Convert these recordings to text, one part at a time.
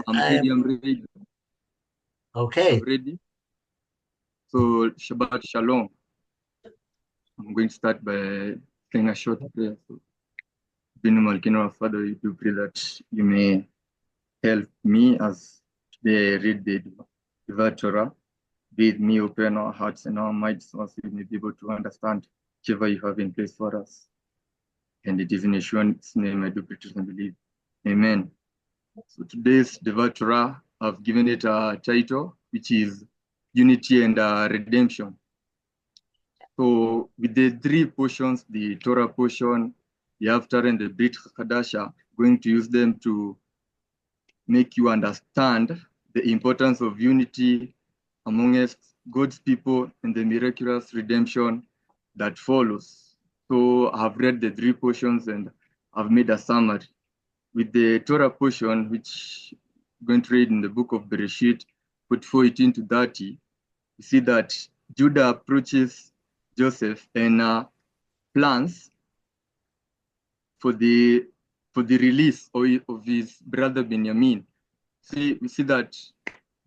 I'm ready. Okay. I'm ready. So, Shabbat Shalom. I'm going to start by saying a short prayer. So, our Father, we do pray that you may help me as they read the Torah. Bid me open our hearts and our minds so as we may be able to understand whatever you have in place for us. And it is in Yeshua's name I do pray and believe. Amen. So today's Torah, I've given it a title, which is Unity and Redemption. So with the three portions, the Torah portion, the Haftarah, and the Brit Chadasha, going to use them to make you understand the importance of unity amongst God's people and the miraculous redemption that follows. So I've read the three portions and I've made a summary. With the Torah portion, which I'm going to read in the book of Bereshit, 18 to 30, you see that Judah approaches Joseph and plans for the release of his brother Benjamin. We see that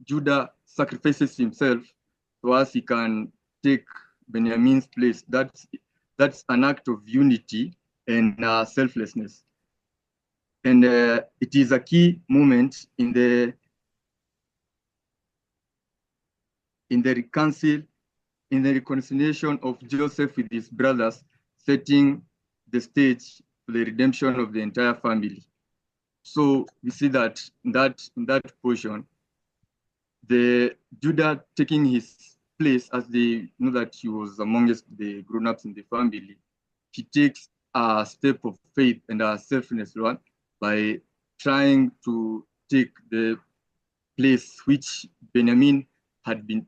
Judah sacrifices himself so as he can take Benjamin's place. That's an act of unity and selflessness. And it is a key moment in the reconciliation of Joseph with his brothers, setting the stage for the redemption of the entire family. So we see that in that portion, the Judah taking his place as they know that he was amongst the grown-ups in the family, he takes a step of faith and a selflessness one by trying to take the place which Benjamin had been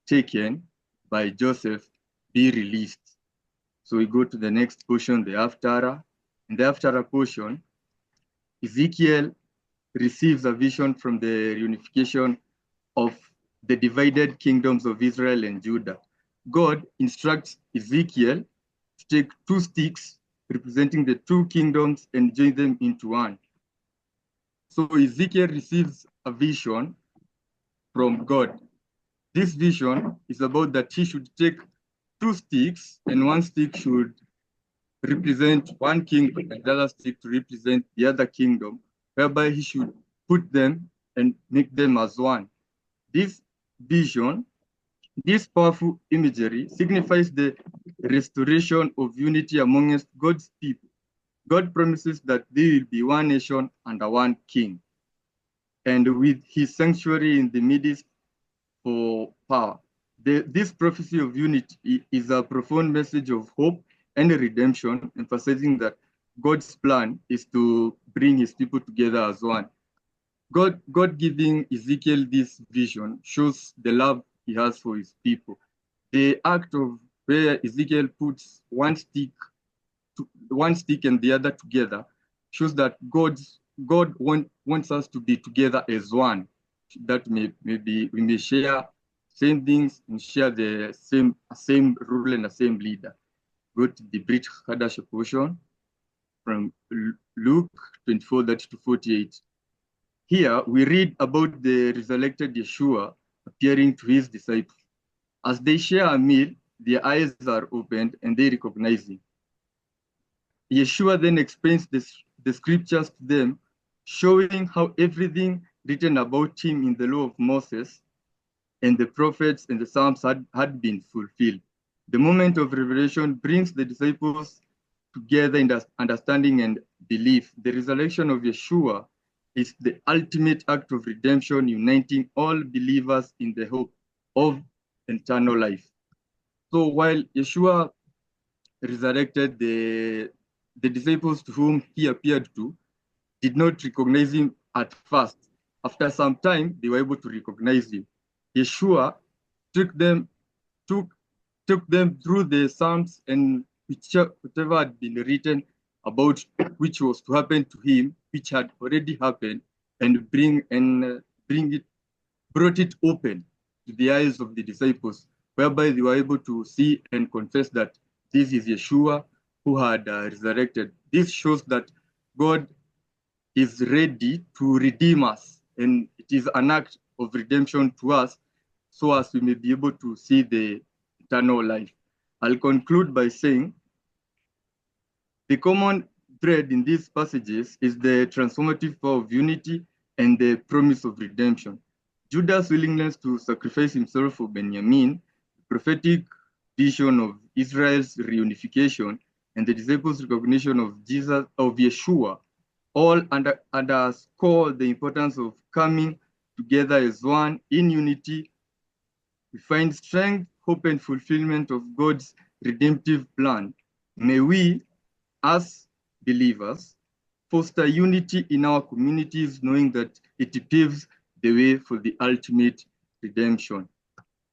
taken by Joseph, be released. So we go to the next portion, the Haftarah. In the Haftarah portion, Ezekiel receives a vision from the reunification of the divided kingdoms of Israel and Judah. God instructs Ezekiel to take two sticks representing the two kingdoms and join them into one. So Ezekiel receives a vision from God. This vision is about that he should take two sticks and one stick should represent one kingdom and the other stick to represent the other kingdom, whereby he should put them and make them as one. This vision, this powerful imagery signifies the restoration of unity amongst God's people. God promises that there will be one nation under one king. And with his sanctuary in the midst for power. This prophecy of unity is a profound message of hope and redemption, emphasizing that God's plan is to bring his people together as one. God giving Ezekiel this vision shows the love he has for his people. The act of where Ezekiel puts one stick and the other together shows that God wants us to be together as one. That maybe we may share same things and share the same rule and the same leader. Go to the Brit Chadasha portion from Luke 24:30-48. Here we read about the resurrected Yeshua appearing to his disciples. As they share a meal, their eyes are opened and they recognize him. Yeshua then explains the scriptures to them, showing how everything written about him in the law of Moses and the prophets and the Psalms had been fulfilled. The moment of revelation brings the disciples together in understanding and belief. The resurrection of Yeshua is the ultimate act of redemption, uniting all believers in the hope of eternal life. So while Yeshua resurrected, the disciples to whom he appeared to did not recognize him at first. After some time, they were able to recognize him. Yeshua took them through the Psalms and whatever had been written about which was to happen to him, which had already happened, and brought it open to the eyes of the disciples, whereby they were able to see and confess that this is Yeshua who had resurrected. This shows that God is ready to redeem us, and it is an act of redemption to us, so as we may be able to see the eternal life. I'll conclude by saying the common thread in these passages is the transformative power of unity and the promise of redemption. Judah's willingness to sacrifice himself for Benjamin, the prophetic vision of Israel's reunification, and the disciples' recognition of Yeshua, all underscore the importance of coming together as one in unity. We find strength, hope, and fulfillment of God's redemptive plan. May we, as believers, foster unity in our communities, knowing that it paves the way for the ultimate redemption.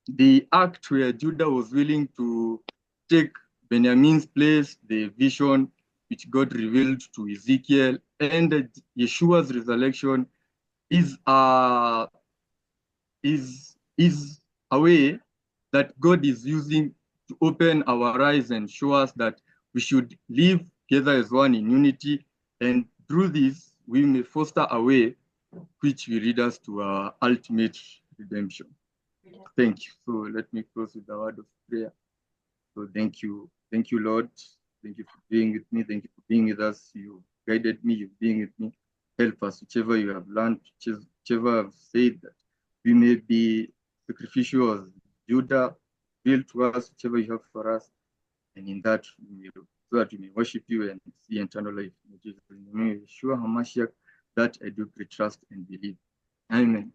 The act where Judah was willing to take Benjamin's place, the vision which God revealed to Ezekiel, and Yeshua's resurrection is a way that God is using to open our eyes and show us that we should live together as one in unity, and through this we may foster a way which will lead us to our ultimate redemption. Thank you. So let me close with a word of prayer. So thank you, Lord. Thank you for being with me. Thank you for being with us. You guided me. You've been with me. Help us, whichever you have learned, whichever I've said, that we may be sacrificial as Judah, build to us whichever you have for us, and in that so that we may worship you and see eternal life. In Jesus' name, Yeshua HaMashiach, that I do pray, trust, and believe. Amen.